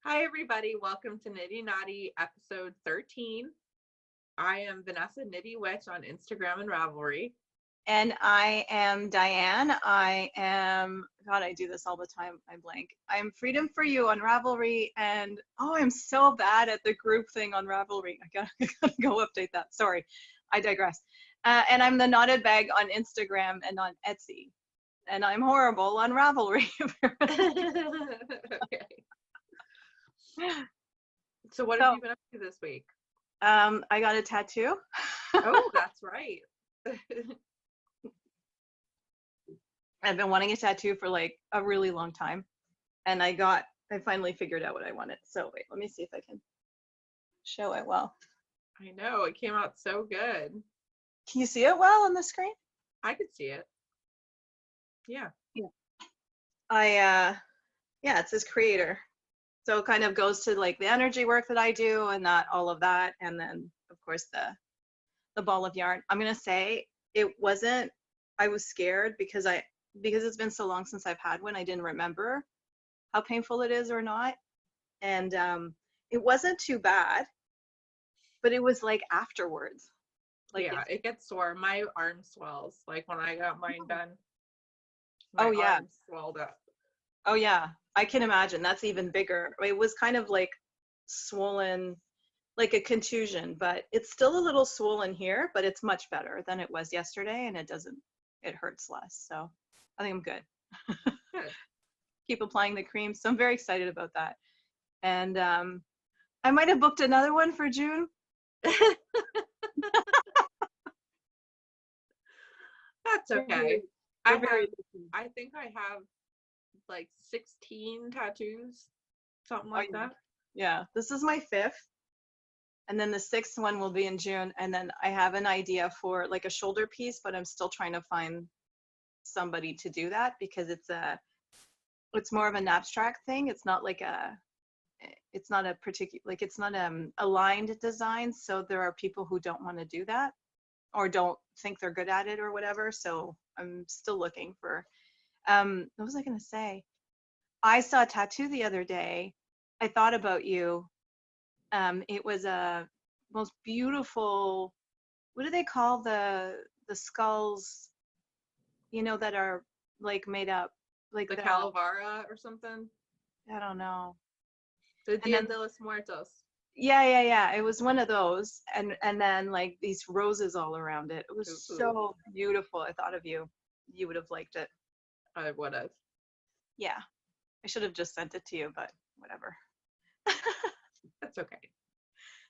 Hi, everybody. Welcome to Knitty Knotty episode 13. I am Vanessa, Knitty-Witch on Instagram and Ravelry. And I am Diane. I do this all the time. I blank. I'm Freedom for You on Ravelry. And I'm so bad at the group thing on Ravelry. I gotta go update that. Sorry, I digress. And I'm the Knotted Bag on Instagram and on Etsy. And I'm horrible on Ravelry. Okay. So what have you been up to this week? I got a tattoo. Oh, that's right. I've been wanting a tattoo for like a really long time. And I finally figured out what I wanted. So wait, let me see if I can show it well. I know, it came out so good. Can you see it well on the screen? I could see it. Yeah. It says creator. So it kind of goes to like the energy work that I do and all of that. And then of course the ball of yarn. I'm gonna say I was scared because it's been so long since I've had one, I didn't remember how painful it is or not. And it wasn't too bad, but it was like afterwards. Like it gets sore. My arm swells. Like when I got mine done, my arm swelled up. Oh yeah, I can imagine. That's even bigger. It was kind of like swollen, like a contusion, but it's still a little swollen here, but it's much better than it was yesterday, and it hurts less. So I think I'm good. Good. Keep applying the cream. So I'm very excited about that. And I might have booked another one for June. That's okay. I think I have like 16 tattoos, something like that. Yeah, this is my 5th. And then the 6th one will be in June. And then I have an idea for like a shoulder piece, but I'm still trying to find somebody to do that because it's more of an abstract thing. It's not like it's not a particular, like it's not aligned design. So there are people who don't want to do that or don't think they're good at it or whatever. So I'm still looking for, what was I going to say? I saw a tattoo the other day. I thought about you. It was a most beautiful, what do they call the skulls, that are like made up, like the Calavera or something? I don't know. The Dia de los Muertos. Yeah. It was one of those. And then like these roses all around it. It was so beautiful. I thought of you. You would have liked it. I would have. Yeah. I should have just sent it to you, but whatever. That's okay.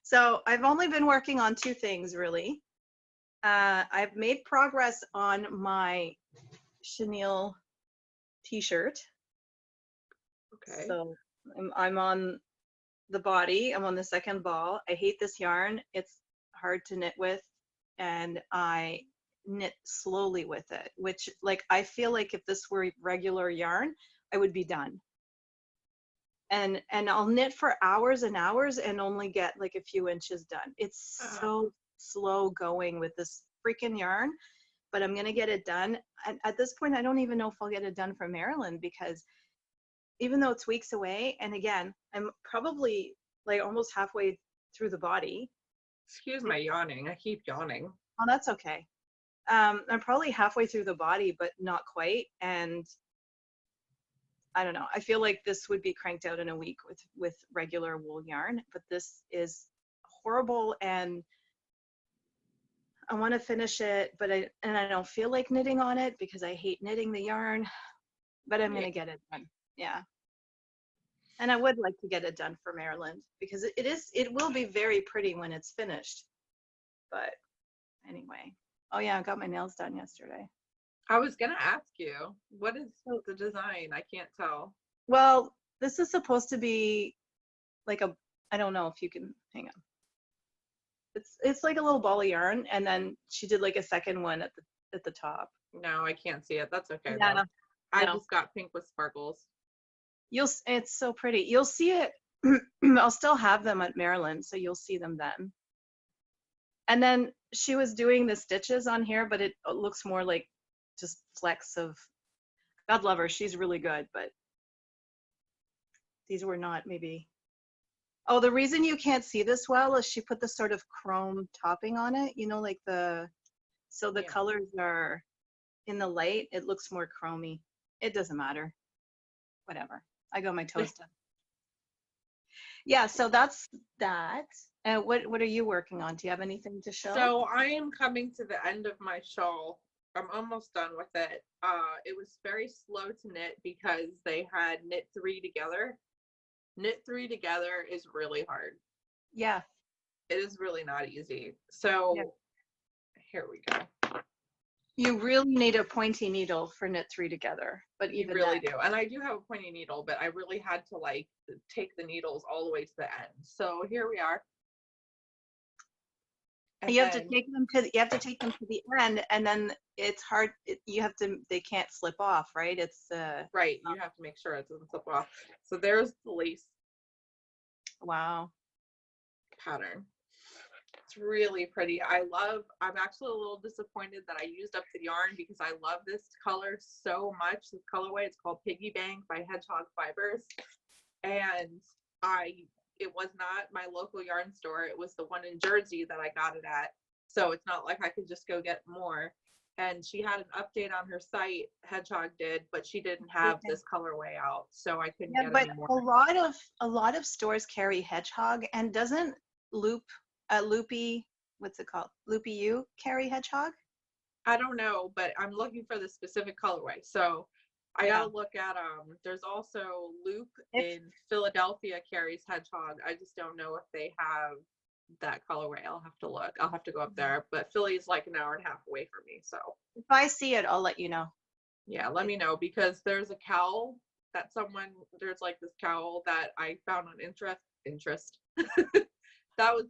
So I've only been working on 2 things really. I've made progress on my chenille t-shirt. Okay. So I'm on the body. I'm on the 2nd ball. I hate this yarn. It's hard to knit with, and I knit slowly with it, which like I feel like if this were regular yarn, I would be done. And I'll knit for hours and hours and only get like a few inches done. It's so slow going with this freaking yarn, but I'm gonna get it done. At this point, I don't even know if I'll get it done from Maryland because even though it's weeks away, and again, I'm probably like almost halfway through the body. Excuse my yawning. I keep yawning. Oh, that's okay. I'm probably halfway through the body, but not quite. And I don't know. I feel like this would be cranked out in a week with regular wool yarn, but this is horrible, and I want to finish it, but I don't feel like knitting on it because I hate knitting the yarn, but I'm gonna get it done. Yeah. And I would like to get it done for Maryland because it will be very pretty when it's finished. But anyway. Oh yeah, I got my nails done yesterday. I was gonna ask you, what is the design? I can't tell. Well, this is supposed to be like I don't know if you can, hang on. It's like a little ball of yarn, and then she did like a second one at the top. No, I can't see it. That's okay. Yeah, I just got pink with sparkles. It's so pretty. You'll see it. I'll still have them at Maryland, so you'll see them then. And then she was doing the stitches on here, but it looks more like just flecks of, God love her, she's really good, but these were not maybe Oh, the reason you can't see this well is she put the sort of chrome topping on it, like so the Yeah. colors are in the light, it looks more chromy. It doesn't matter. Whatever. I got my toes done. Yeah, so that's that. And what are you working on? Do you have anything to show? So I am coming to the end of my shawl. I'm almost done with it. It was very slow to knit because they had knit 3 together. Knit 3 together is really hard. Yeah. It is really not easy. So Yeah. Here we go. You really need a pointy needle for knit 3 together, but You even really that, do. And I do have a pointy needle, but I really had to like take the needles all the way to the end. So here we are. And you have to take them to the end, and then it's hard. They can't slip off, right? It's right. You have to make sure it doesn't slip off. So there's the lace. Wow. Pattern. It's really pretty. I'm actually a little disappointed that I used up the yarn because I love this color so much. This colorway, it's called Piggy Bank by Hedgehog Fibers. And it was not my local yarn store. It was the one in Jersey that I got it at. So it's not like I could just go get more. And she had an update on her site, Hedgehog did, but she didn't have this colorway out. So I couldn't get any more. A lot of stores carry Hedgehog, and doesn't Loopy, what's it called? Loopy U carry Hedgehog? I don't know, but I'm looking for the specific colorway. So I gotta look at there's also Loop in Philadelphia carries Hedgehog. I just don't know if they have that colorway. I'll have to look. I'll have to go up there. But Philly's like an hour and a half away from me. So if I see it, I'll let you know. Yeah, let me know, because there's a cowl that there's like this cowl that I found on Pinterest. that was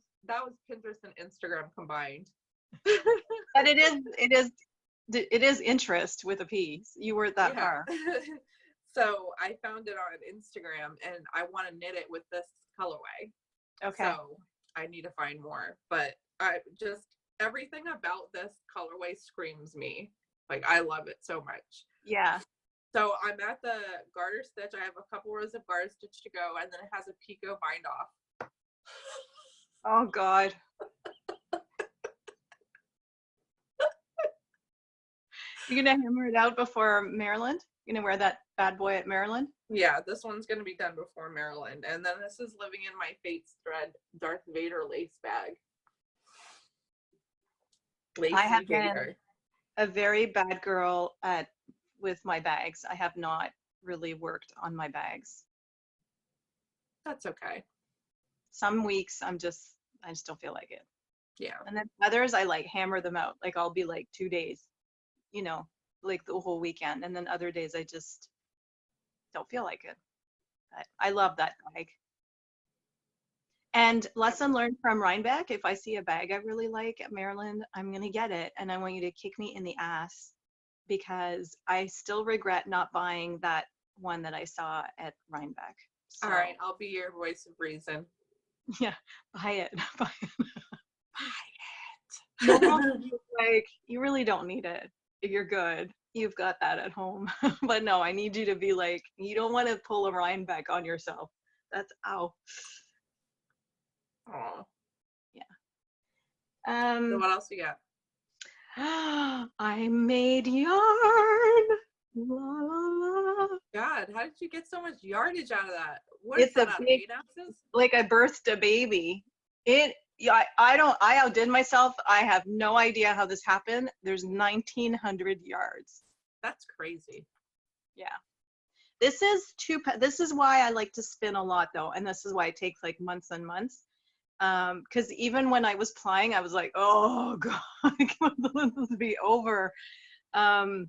Pinterest and Instagram combined. But it is interest with a P. You weren't that far. So I found it on Instagram, and I want to knit it with this colorway. Okay. So I need to find more, but everything about this colorway screams me. Like, I love it so much. Yeah. So I'm at the garter stitch. I have a couple rows of garter stitch to go, and then it has a picot bind off. Oh God. You're gonna hammer it out before Maryland? You're gonna wear that bad boy at Maryland? Yeah, this one's gonna be done before Maryland. And then this is living in my Fates thread Darth Vader lace bag. I have been a very bad girl with my bags. I have not really worked on my bags. That's okay. Some weeks I just don't feel like it. Yeah. And then others I like hammer them out. Like I'll be like 2 days, like the whole weekend. And then other days I just don't feel like it. But I love that bag. And lesson learned from Rhinebeck, if I see a bag I really like at Maryland, I'm going to get it. And I want you to kick me in the ass, because I still regret not buying that one that I saw at Rhinebeck. So, all right, I'll be your voice of reason. Yeah, buy it. Buy it. Buy it. Like, you really don't need it. You're good. You've got that at home. But no, I need you to be like, you don't want to pull a Rhinebeck on yourself. That's ow. Oh. Yeah. So what else you got? I made yarn. La, la, la. God, how did you get so much yardage out of that? What is that, 8 ounces? Like I birthed a baby. I outdid myself. I have no idea how this happened. There's 1,900 yards. That's crazy. Yeah. This is why I like to spin a lot though. And this is why it takes like months and months. Because even when I was plying, I was like, oh God, I want this to be over. I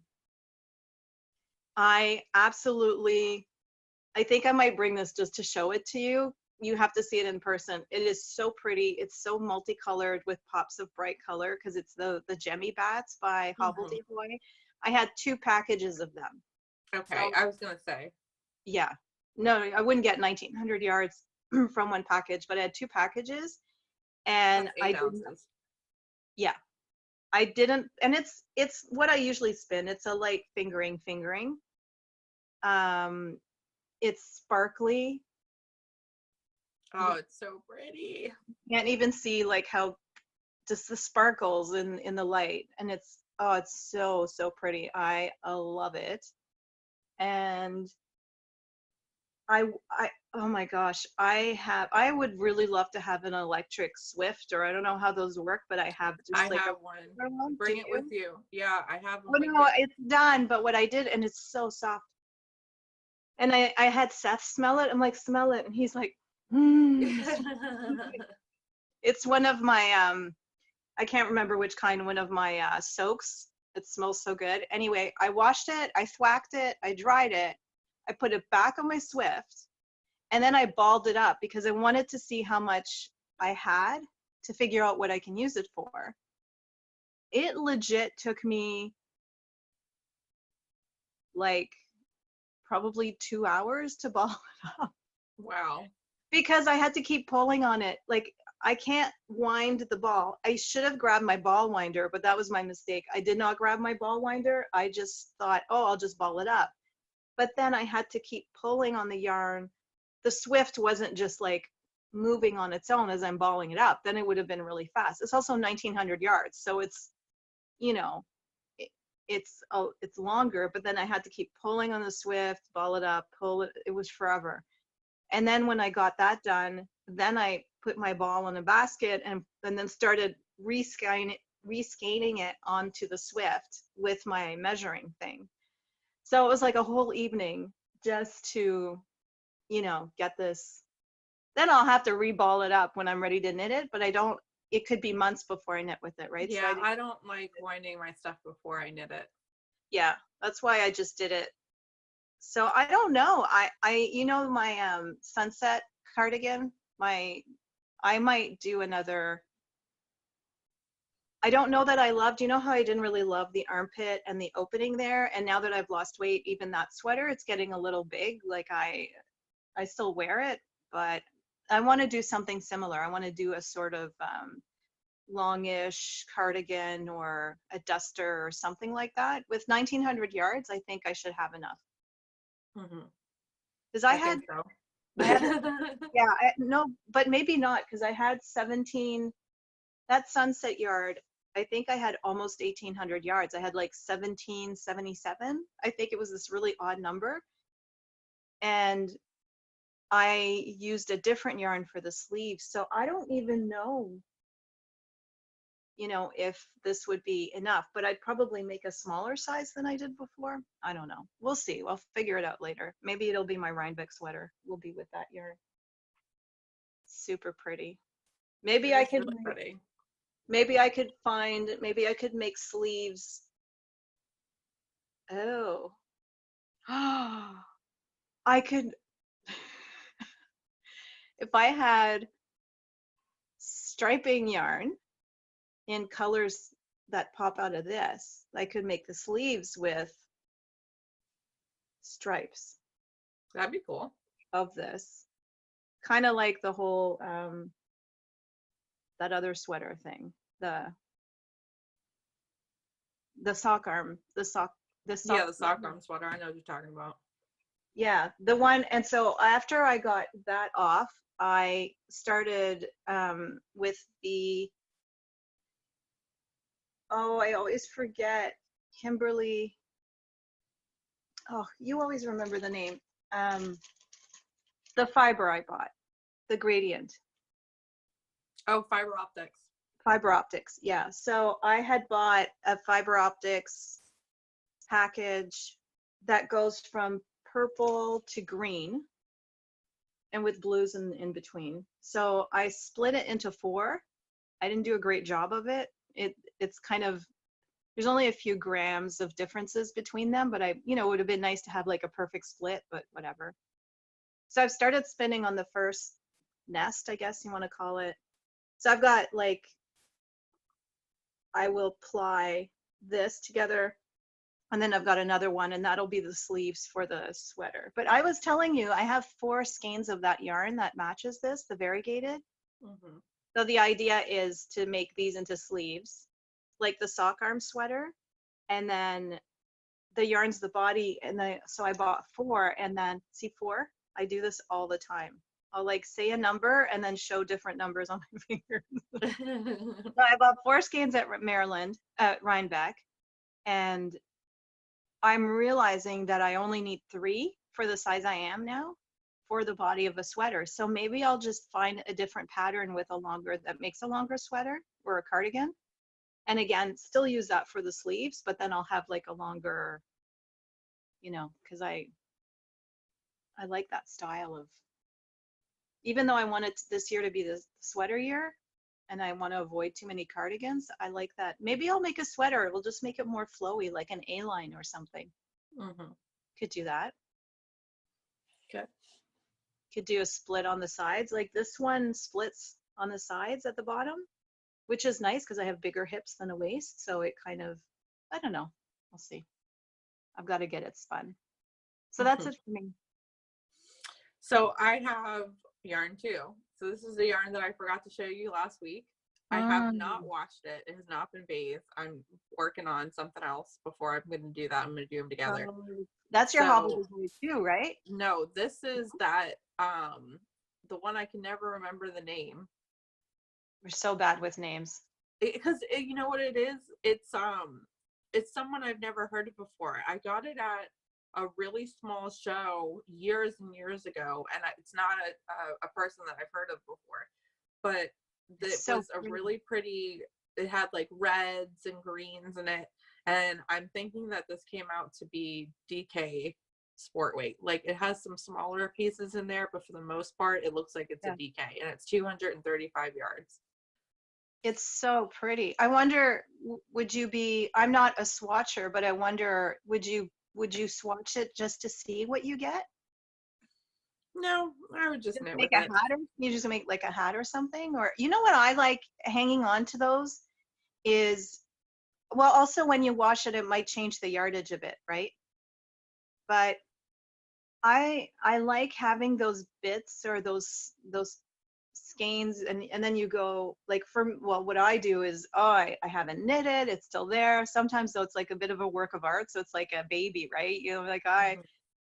think I might bring this just to show it to you. You have to see it in person. It is so pretty. It's so multicolored with pops of bright color, because it's the Gemmy Bats by Hobbledehoy. I had 2 packages of them. Okay, so, I was gonna say. Yeah, no, I wouldn't get 1,900 yards from one package, but I had 2 packages, and that's 8 ounces. Yeah, I didn't, and it's what I usually spin. It's a light fingering. It's sparkly. Oh, it's so pretty. Can't even see like how just the sparkles in the light, and it's so pretty. I love it. And I oh my gosh, I would really love to have an electric Swift, or I don't know how those work, but I have I just like a have one. regular one. Do Bring it with you? you. Yeah, I have Oh them. Like no, it's done. But what I did, and it's so soft. And I had Seth smell it. I'm like, smell it, and he's like, It's one of my I can't remember which kind, one of my soaks. It smells so good. Anyway, I washed it, I thwacked it, I dried it, I put it back on my Swift, and then I balled it up because I wanted to see how much I had to figure out what I can use it for. It legit took me like probably 2 hours to ball it up Wow. because I had to keep pulling on it. Like, I can't wind the ball. I should have grabbed my ball winder, but that was my mistake. I did not grab my ball winder. I just thought, oh, I'll just ball it up. But then I had to keep pulling on the yarn. The Swift wasn't just like moving on its own as I'm balling it up. Then it would have been really fast. It's also 1900 yards. So it's, you know, it's longer, but then I had to keep pulling on the Swift, ball it up, pull it. It was forever. And then when I got that done, then I put my ball in a basket and then started rescaling it onto the Swift with my measuring thing. So it was like a whole evening just to, get this. Then I'll have to reball it up when I'm ready to knit it, but it could be months before I knit with it, right? Yeah, I don't like winding my stuff before I knit it. Yeah, that's why I just did it. So I don't know. My sunset cardigan, I might do another. I don't know that I loved, how I didn't really love the armpit and the opening there. And now that I've lost weight, even that sweater, it's getting a little big. Like I still wear it, but I want to do something similar. I want to do a sort of longish cardigan or a duster or something like that. With 1900 yards, I think I should have enough. Because I think so. yeah, no, but maybe not, because I had 17, that sunset yard, I think I had almost 1800 yards. I had like 1777. I think it was this really odd number. And I used a different yarn for the sleeves. So I don't even know, if this would be enough, but I'd probably make a smaller size than I did before. I don't know. We'll see. We'll figure it out later. Maybe it'll be my Rhinebeck sweater. Will be with that yarn. Super pretty. Maybe I could, really pretty. maybe I could make sleeves. Oh, I could, if I had striping yarn in colors that pop out of this, I could make the sleeves with stripes That'd be cool. of this. Kind of like the whole, that other sweater thing, the sock arm, the sock arm sweater. I know what you're talking about. Yeah, the one. And so after I got that off, I started with the, I always forget, Kimberly. Oh, you always remember the name. The fiber I bought, the gradient. Oh, fiber optics. Fiber optics, yeah. So I had bought a fiber optics package that goes from purple to green and with blues in between. So I split it into 4. I didn't do a great job of it. It's kind of, there's only a few grams of differences between them, but it would have been nice to have like a perfect split, but whatever. So I've started spinning on the first nest, I guess you want to call it. So I've got like, I will ply this together, and then I've got another one, and that'll be the sleeves for the sweater. But I was telling you, I have 4 skeins of that yarn that matches this, the variegated. So the idea is to make these into sleeves, like the sock arm sweater, and then the yarn's the body, and so I bought 4, and then see 4. I do this all the time. I'll like say a number and then show different numbers on my finger. So I bought 4 skeins at Maryland, at Rhinebeck, and I'm realizing that I only need 3 for the size I am now for the body of a sweater. So maybe I'll just find a different pattern with a longer, that makes a longer sweater or a cardigan. And again, still use that for the sleeves, but then I'll have like a longer, you know, because I like that style of, even though I want it this year to be the sweater year and I want to avoid too many cardigans, I like that. Maybe I'll make a sweater. It'll just make it more flowy, like an A-line or something. Could do that. Okay. Could do a split on the sides. Like this one splits on the sides at the bottom, which is nice because I have bigger hips than a waist. So it kind of, I don't know. We'll see. I've got to get it spun. So that's it for me. So I have yarn too. So this is the yarn that I forgot to show you last week. I have not washed it. It has not been bathed. I'm working on something else before I'm going to do that. I'm going to do them together. That's your hobby too, right? No, this is that, the one I can never remember the name. We're so bad with names. Because you know what it is? It's someone I've never heard of before. I got it at a really small show years and years ago, and it's not a person that I've heard of before, but it was a really pretty, it had like reds and greens in it, and I'm thinking that this came out to be DK sport weight. Like it has some smaller pieces in there, but for the most part it looks like it's a DK, and it's 235 yards. It's so pretty. I wonder, would you be, I'm not a swatcher, but I wonder, would you swatch it just to see what you get? No, I would just knit make with a it. hat, or you just make like a hat or something? Or you know what I like hanging on to those is, well, also when you wash it, it might change the yardage a bit, right? But I like having those bits or those skeins, and then you go like, well, what I do is, I haven't knitted, it's still there. Sometimes though it's like a bit of a work of art, so it's like a baby, right? You know, like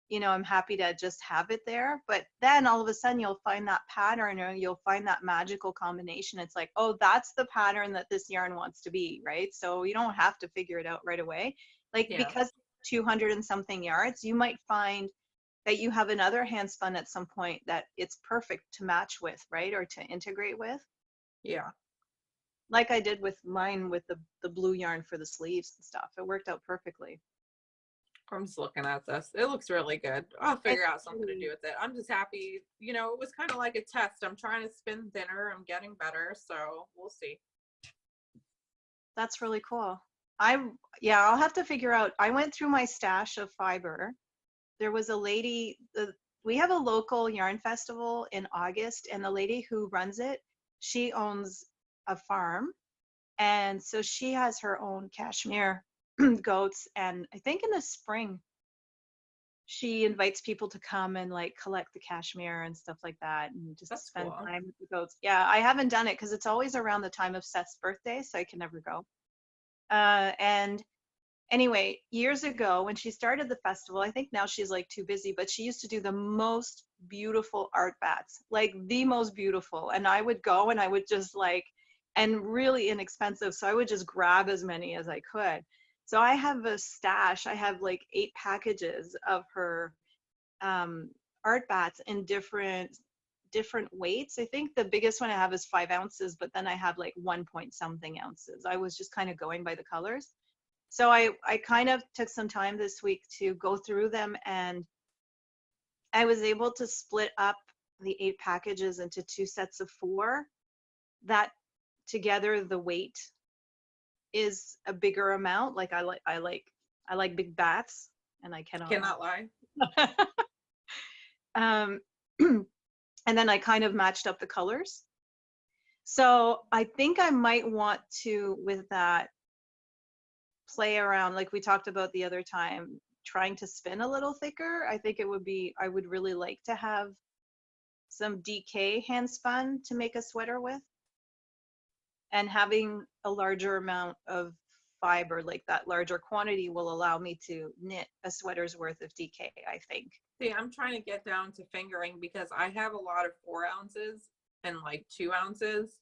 you know, I'm happy to just have it there. But then all of a sudden you'll find that pattern, or you'll find that magical combination. It's like, oh, that's the pattern that this yarn wants to be, right? So you don't have to figure it out right away. Like because 200 and something yards, you might find that you have another hand spun at some point that it's perfect to match with, right? Or to integrate with. Yeah. Like I did with mine with the blue yarn for the sleeves and stuff. It worked out perfectly. I'm just looking at this. It looks really good. I'll figure out something to do with it. I'm just happy. You know, it was kind of like a test. I'm trying to spin thinner. I'm getting better. So we'll see. That's really cool. I'll have to figure out. I went through my stash of fiber. There was a lady, we have a local yarn festival in August, and the lady who runs it, she owns a farm. And so she has her own cashmere goats, and I think in the spring she invites people to come and like collect the cashmere and stuff like that, and just spend time with the goats. Yeah, I haven't done it because it's always around the time of Seth's birthday, so I can never go. And anyway, years ago when she started the festival, I think now she's like too busy, but she used to do the most beautiful art bats, like the most beautiful. And I would go and I would just like, and really inexpensive, so I would just grab as many as I could. So I have a stash. I have like 8 packages of her art bats in different weights. I think the biggest one I have is 5 ounces, but then I have like 1 point something ounces. I was just kind of going by the colors. So I kind of took some time this week to go through them, and I was able to split up the 8 packages into 2 sets of 4. That together the weight is a bigger amount. Like I like big bats, and I cannot lie. And then I kind of matched up the colors. So I think I might want to, with that, play around like we talked about the other time, trying to spin a little thicker. I think it would be, I would really like to have some DK hand spun to make a sweater with, and having a larger amount of fiber, like that larger quantity, will allow me to knit a sweater's worth of DK, I think. See, I'm trying to get down to fingering because I have a lot of 4 ounces and like 2 ounces.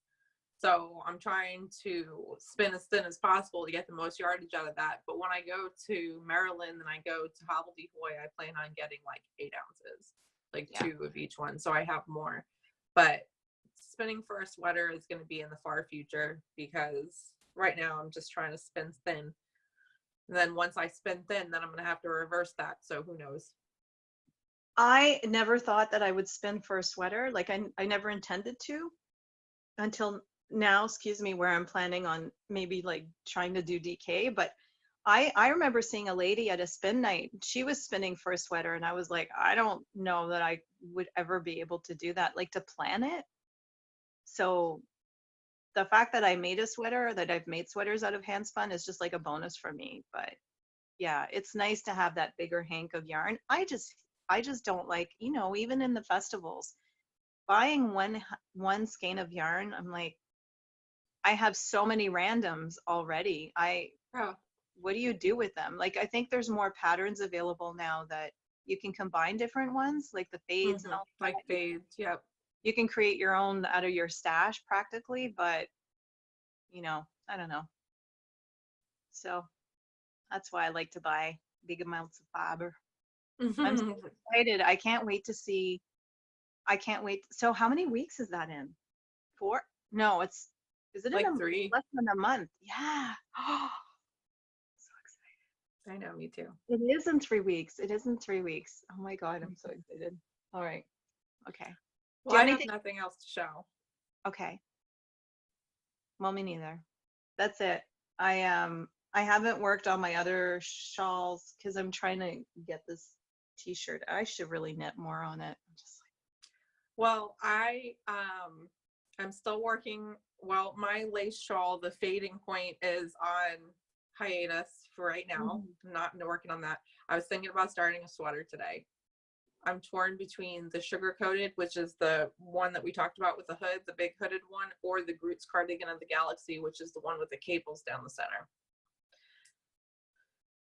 So I'm trying to spin as thin as possible to get the most yardage out of that. But when I go to Maryland and I go to Hobbledehoy, I plan on getting like 8 ounces, like 2 of each one. So I have more. But spinning for a sweater is going to be in the far future because right now I'm just trying to spin thin. And then once I spin thin, then I'm going to have to reverse that. So who knows? I never thought that I would spin for a sweater. Like I never intended to until now, excuse me, where I'm planning on maybe like trying to do DK. But I remember seeing a lady at a spin night. She was spinning for a sweater and I was like, I don't know that I would ever be able to do that, like to plan it. So the fact that I made a sweater, that I've made sweaters out of hand spun, is just like a bonus for me. But yeah, it's nice to have that bigger hank of yarn. I just don't like, you know, even in the festivals, buying one skein of yarn, I'm like, I have so many randoms already. What do you do with them? Like, I think there's more patterns available now that you can combine different ones, like the fades and all. Like fades, yep. You can create your own out of your stash practically, but you know, I don't know. So that's why I like to buy big amounts of fiber. I'm so excited. I can't wait to see. I can't wait. So how many weeks is that in? 4? No, is it like in 3? less than a month? Yeah. So excited. I know, me too. It is in 3 weeks. It is in 3 weeks. Oh my God, I'm so excited. All right. Okay. Well, I have nothing else to show. Okay. Well, me neither. That's it. I haven't worked on my other shawls because I'm trying to get this t-shirt. I should really knit more on it. I'm just like, well, I'm still working. Well, my lace shawl, the fading point, is on hiatus for right now. I'm not working on that. I was thinking about starting a sweater today. I'm torn between the sugar coated, which is the one that we talked about with the hood, the big hooded one, or the Groot's cardigan of the Galaxy, which is the one with the cables down the center.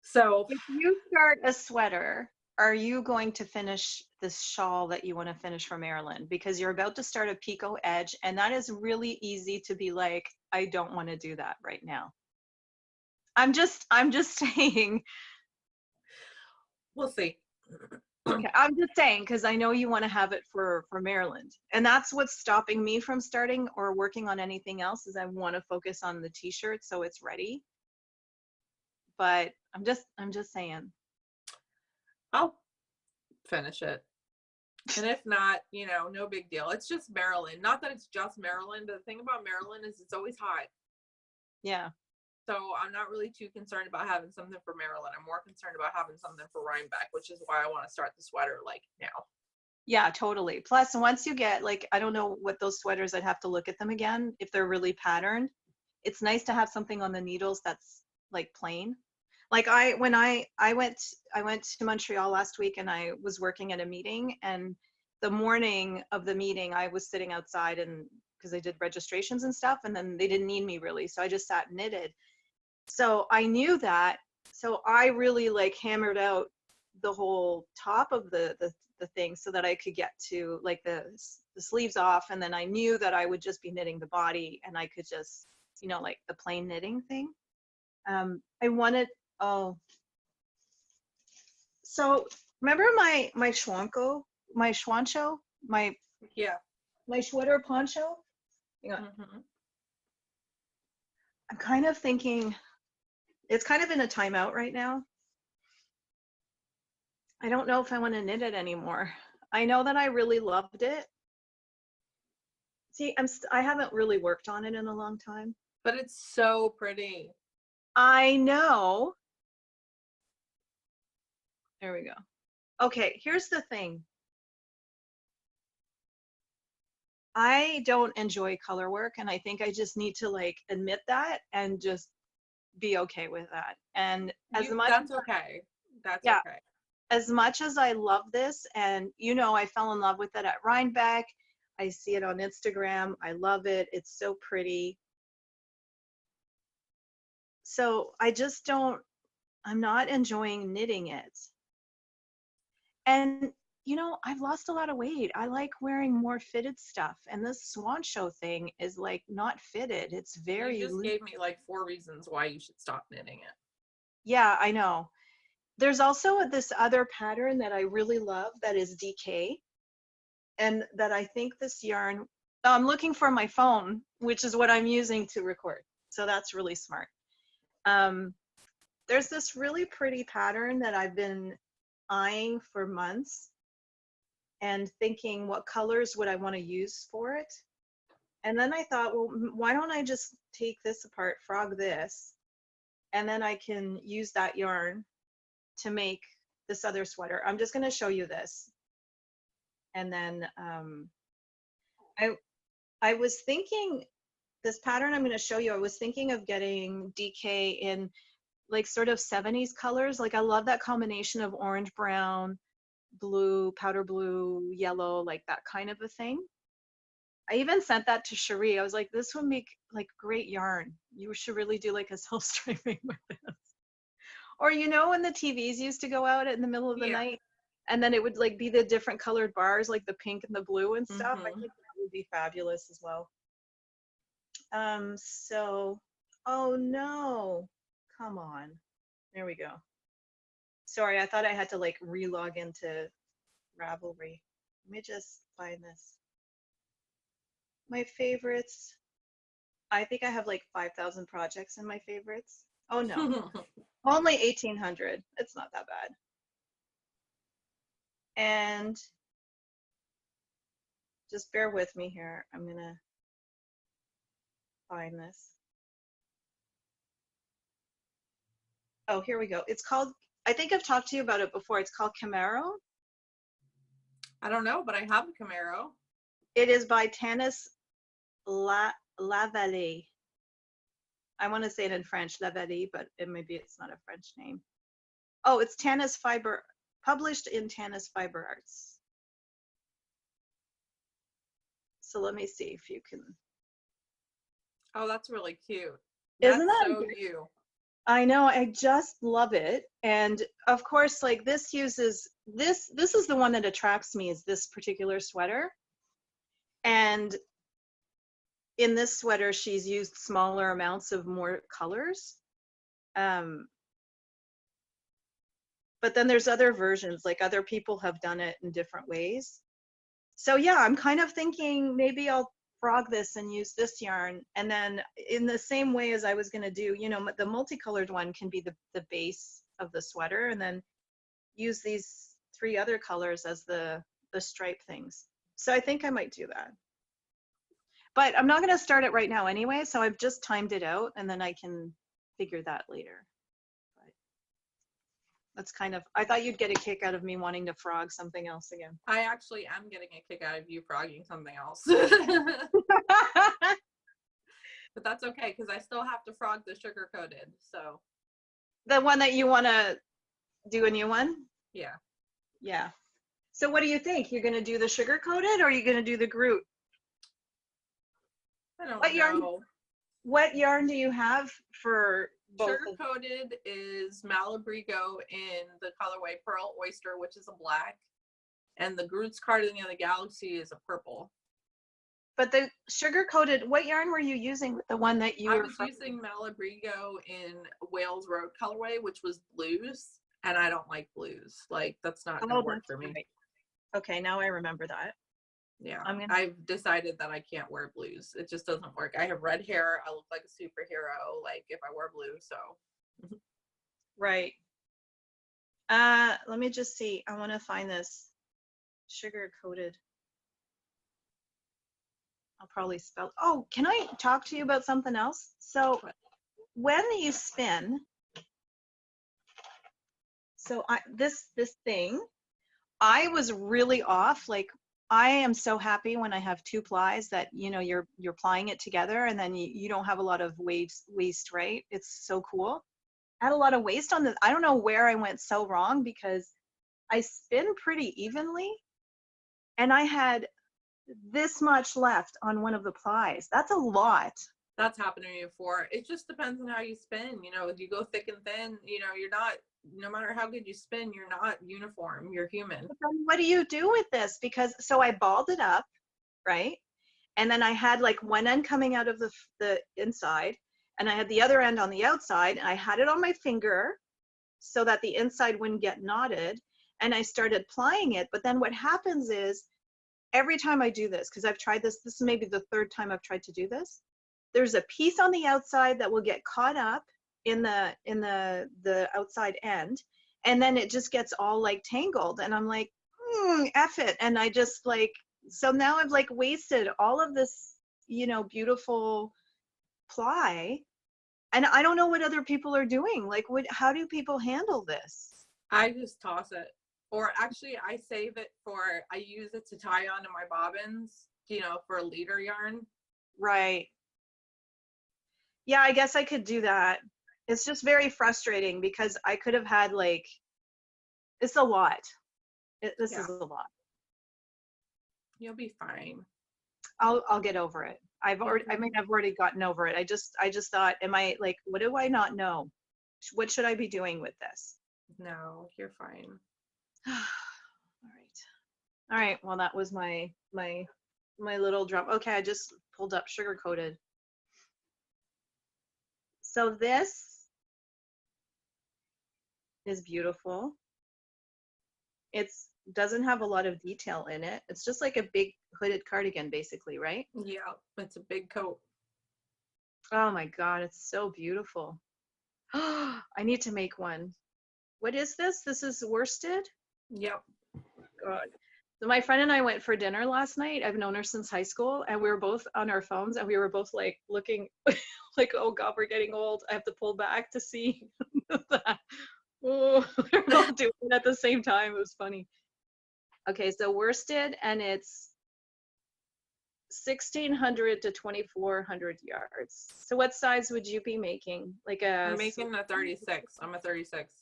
So if you start a sweater, are you going to finish this shawl that you want to finish for Maryland? Because you're about to start a picot edge, and that is really easy to be like, I don't want to do that right now. I'm just saying. We'll see. Okay, I'm just saying because I know you want to have it for Maryland, and that's what's stopping me from starting or working on anything else. Is I want to focus on the t-shirt so it's ready. But I'm just saying. I'll finish it, and if not, you know, no big deal. It's just Maryland. Not that it's just Maryland, but the thing about Maryland is it's always hot. Yeah. So I'm not really too concerned about having something for Maryland. I'm more concerned about having something for Rhinebeck, which is why I want to start the sweater like now. Yeah, totally. Plus, once you get, like, I don't know what those sweaters, I'd have to look at them again if they're really patterned. It's nice to have something on the needles that's like plain. Like when I went to Montreal last week and I was working at a meeting, and the morning of the meeting I was sitting outside and because I did registrations and stuff, and then they didn't need me really, so I just sat and knitted. So I knew that. So I really like hammered out the whole top of the thing so that I could get to like the sleeves off, and then I knew that I would just be knitting the body and I could just, you know, like the plain knitting thing. I wanted, so remember my schwancho, my sweater poncho? Hang on. I'm kind of thinking it's kind of in a timeout right now. I don't know if I want to knit it anymore. I know that I really loved it. See, I haven't really worked on it in a long time. But it's so pretty. I know. There we go. Okay, here's the thing. I don't enjoy color work, and I think I just need to like admit that and just be okay with that. And That's okay. That's okay. As much as I love this, and you know, I fell in love with it at Rhinebeck. I see it on Instagram. I love it. It's so pretty. So I just don't, I'm not enjoying knitting it. And, you know, I've lost a lot of weight. I like wearing more fitted stuff. And this Swan Show thing is like not fitted. It's You very just loose. gave me like 4 reasons why you should stop knitting it. Yeah, I know. There's also this other pattern that I really love that is DK. And that I think this yarn, I'm looking for my phone, which is what I'm using to record. So that's really smart. There's this really pretty pattern that I've been eyeing for months and thinking what colors would I want to use for it. And then I thought, well, why don't I just take this apart, frog this, and then I can use that yarn to make this other sweater. I'm just going to show you this. And then I was thinking, this pattern I'm going to show you, I was thinking of getting DK in like sort of 70s colors. Like I love that combination of orange, brown, blue, powder blue, yellow, like that kind of a thing. I even sent that to Cherie. I was like, this would make like great yarn. You should really do like a self-striping with this. Or you know when the TVs used to go out in the middle of the night and then it would like be the different colored bars, like the pink and the blue and stuff. I think that would be fabulous as well. So, oh no, come on. There we go. Sorry, I thought I had to like re-log into Ravelry. Let me just find this. My favorites. I think I have like 5,000 projects in my favorites. Oh no, only 1,800. It's not that bad. And just bear with me here. I'm gonna find this. Oh, here we go. It's called, I think I've talked to you about it before. It's called Camaro. I don't know, but I have a Camaro. It is by Tanis Lavallée. I want to say it in French, Lavallée, but maybe it's not a French name. Oh, it's Tanis Fiber, published in Tanis Fiber Arts. So let me see if you can. Oh, that's really cute. Isn't That's that so great? you. I know, I just love it. And of course, like this uses, this is the one that attracts me, is this particular sweater. And in this sweater, she's used smaller amounts of more colors. But then there's other versions, like other people have done it in different ways. So yeah, I'm kind of thinking maybe I'll frog this and use this yarn. And then in the same way as I was gonna do, you know, the multicolored one can be the base of the sweater, and then use these 3 other colors as the stripe things. So I think I might do that. But I'm not gonna start it right now anyway, so I've just timed it out and then I can figure that later. That's kind of, I thought you'd get a kick out of me wanting to frog something else again. I actually am getting a kick out of you frogging something else. But that's okay, because I still have to frog the sugar coated, so. The one that you want to do a new one? Yeah. Yeah. So what do you think? You're going to do the sugar coated or are you going to do the Groot? I don't What yarn? know. What yarn do you have for both? Sugar coated is Malabrigo in the colorway Pearl Oyster, which is a black, and the Groot's Guardian of the Galaxy is a purple. But the sugar coated, what yarn were you using with the one that you were? I was using Malabrigo in Wales Road colorway, which was blues, and I don't like blues. Like, that's not gonna work for me. Right. Okay, now I remember that. Yeah, I've decided that I can't wear blues. It just doesn't work. I have red hair. I look like a superhero, like if I wear blue, so. Right. Let me just see. I want to find this sugar coated. I'll probably spell. Oh, can I talk to you about something else? So when you spin, so this thing, I was really off. Like I am so happy when I have 2 plies that, you know, you're plying it together and then you don't have a lot of waste, right? It's so cool. I had a lot of waste on this. I don't know where I went so wrong because I spin pretty evenly and I had this much left on one of the plies. That's a lot. That's happened to me before. It just depends on how you spin. You know, if you go thick and thin, you know, you're not, no matter how good you spin, you're not uniform. You're human. But then what do you do with this? Because so I balled it up, right? And then I had like one end coming out of the inside, and I had the other end on the outside, and I had it on my finger so that the inside wouldn't get knotted. And I started plying it. But then what happens is every time I do this, because I've tried this, this is maybe the third time I've tried to do this, there's a piece on the outside that will get caught up in the outside end, and then it just gets all like tangled, and I'm like, F it. And I just like, so now I've like wasted all of this, you know, beautiful ply, and I don't know what other people are doing. Like, how do people handle this? I just toss it. Or actually I save it for, I use it to tie onto my bobbins, you know, for a leader yarn. Right. Yeah, I guess I could do that. It's just very frustrating because I could have had like, it's a lot. This is a lot. You'll be fine. I'll get over it. I've already gotten over it. I just thought, am I like, what do I not know? What should I be doing with this? No, you're fine. All right. Well, that was my little drum. Okay, I just pulled up sugar coated. So this is beautiful. It doesn't have a lot of detail in it. It's just like a big hooded cardigan, basically, right? Yeah, it's a big coat. Oh my God, it's so beautiful. I need to make one. What is this? This is worsted? Yep. God. So my friend and I went for dinner last night. I've known her since high school, and we were both on our phones, and we were both like looking like, oh God, we're getting old. I have to pull back to see that. Oh, we're all doing it at the same time. It was funny. Okay, so worsted, and it's 1,600 to 2,400 yards. So what size would you be making? Like I'm making a 36. I'm a 36.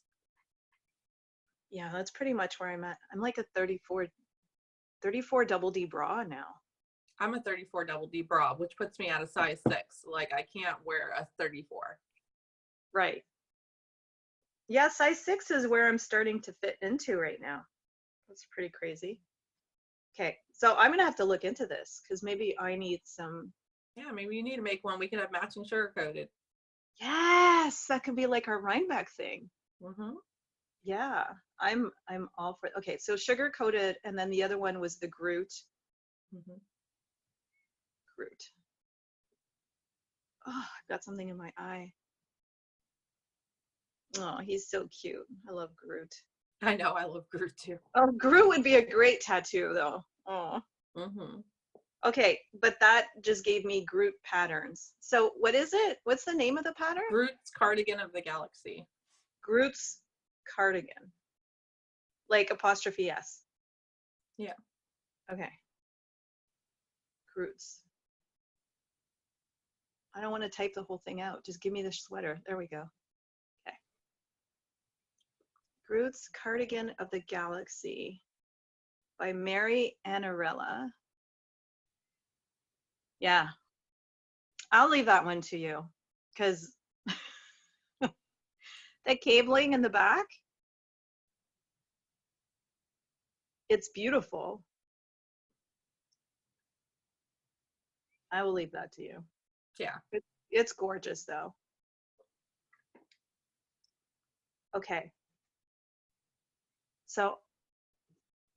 Yeah, that's pretty much where I'm at. I'm like a 34 double D bra now. I'm a 34 double D bra, which puts me at a size 6. Like I can't wear a 34. Right. Yeah, size 6 is where I'm starting to fit into right now. That's pretty crazy. Okay, so I'm gonna have to look into this because maybe I need some. Yeah, maybe you need to make one. We could have matching sugar coated. Yes, that could be like our Rhinebeck thing. Mm-hmm. Yeah, I'm all for. Okay, so sugar coated, and then the other one was the Groot. Mm-hmm. Groot. Oh, I've got something in my eye. Oh, he's so cute. I love Groot. I know, I love Groot too. Oh, Groot would be a great tattoo though. Oh. Mm-hmm. Okay, but that just gave me Groot patterns. So what is it? What's the name of the pattern? Groot's Cardigan of the Galaxy. Groot's cardigan. Like apostrophe S. Yeah. Okay. Groot's. I don't want to type the whole thing out. Just give me the sweater. There we go. Okay. Groot's Cardigan of the Galaxy by Mary Annarella. Yeah. I'll leave that one to you because the cabling in the back, it's beautiful. I will leave that to you. Yeah. It's gorgeous though. Okay. So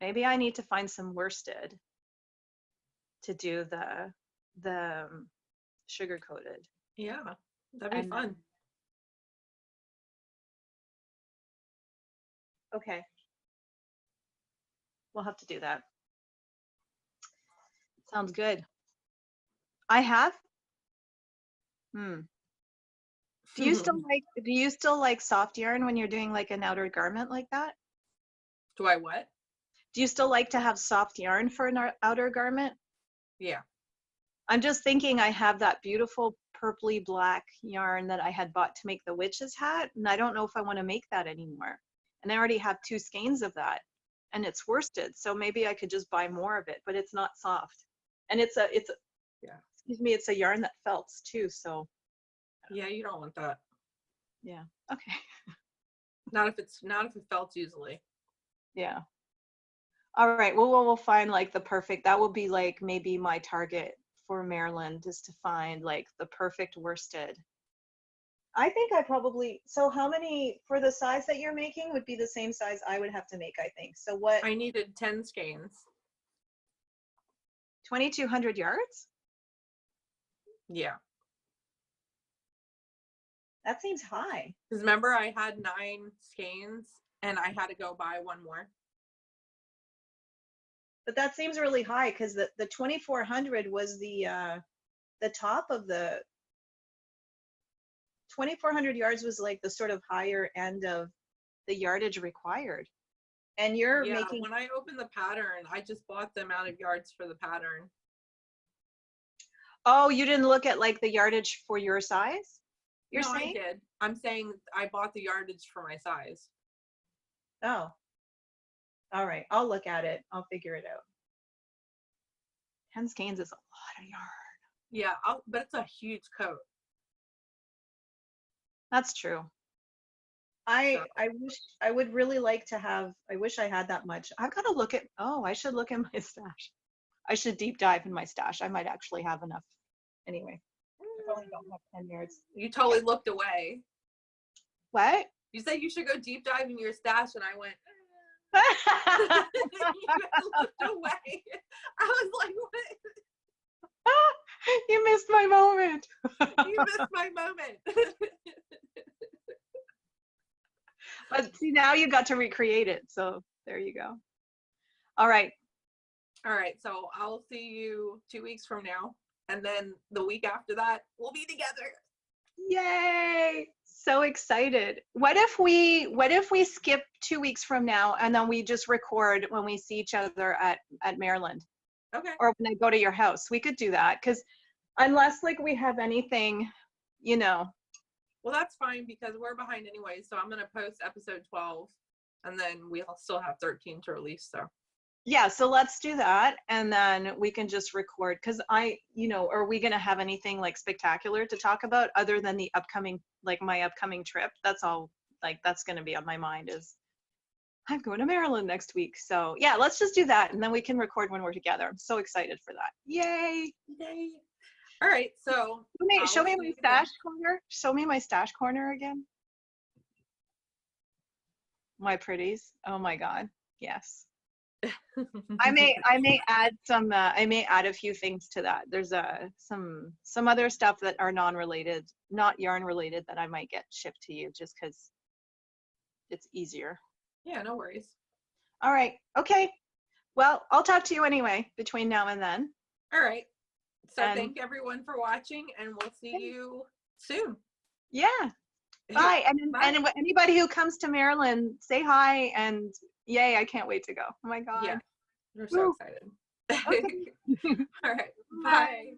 maybe I need to find some worsted to do the sugar coated. Yeah, that'd be fun. Okay. We'll have to do that. Sounds good. I have. Do you still like soft yarn when you're doing like an outer garment like that? Do I what? Do you still like to have soft yarn for an outer garment? Yeah. I'm just thinking I have that beautiful purpley black yarn that I had bought to make the witch's hat, and I don't know if I want to make that anymore. And I already have 2 skeins of that, and it's worsted, so maybe I could just buy more of it, but it's not soft. And it's excuse me, it's a yarn that felts too, so Yeah, you don't want that. yeah. Okay. Not if it felts usually. Yeah. All right. Well, we'll find like the perfect, that will be like maybe my target for Maryland, is to find like the perfect worsted. I think I probably, so how many, for the size that you're making would be the same size I would have to make, I think. So what, I needed 10 skeins. 2,200 yards? Yeah. That seems high. Because remember, I had 9 skeins and I had to go buy one more. But that seems really high because the 2,400 was the top of the 2,400 yards was like the sort of higher end of the yardage required. And you're Yeah, making, when I opened the pattern, I just bought the amount of yards for the pattern. oh, you didn't look at like the yardage for your size? You're No, saying? I did. I'm saying I bought the yardage for my size. Oh, all right. I'll look at it. I'll figure it out. 10 skeins is a lot of yarn. Yeah, but it's a huge coat. That's true. I would really like to have, I wish I had that much. I've got to look at, oh, I should look at my stash. I should deep dive in my stash. I might actually have enough. Anyway, I probably don't have 10 yards. You totally looked away. What? You said you should go deep dive in your stash, and I went, you looked away. I was like, what? You missed my moment. You missed my moment. But see, now you got to recreate it. So there you go. All right. All right, so I'll see you 2 weeks from now. And then the week after that, we'll be together. Yay. So excited. What if we skip 2 weeks from now and then we just record when we see each other at Maryland? Okay. Or when I go to your house? We could do that, because unless like we have anything, you know. Well, that's fine because we're behind anyway. So I'm going to post episode 12 and then we'll still have 13 to release. So Yeah, so let's do that, and then we can just record, because are we going to have anything like spectacular to talk about other than the upcoming, like my upcoming trip? That's all, like that's going to be on my mind, is I'm going to Maryland next week. So yeah, let's just do that, and then we can record when we're together. I'm so excited for that. Yay. yay. All right, so Show me my stash corner. Show me my stash corner again. My pretties. Oh my God. Yes. I may add some. I may add a few things to that. There's some other stuff that are non-related, not yarn related, that I might get shipped to you just because it's easier. Yeah, no worries. All right. Okay. Well, I'll talk to you anyway between now and then. All right. So thank everyone for watching, and we'll see you soon. Yeah. Bye. And Bye. And anybody who comes to Maryland, say hi, and yay! I can't wait to go. Oh my God. Yeah, we're so excited. Okay. All right. Bye.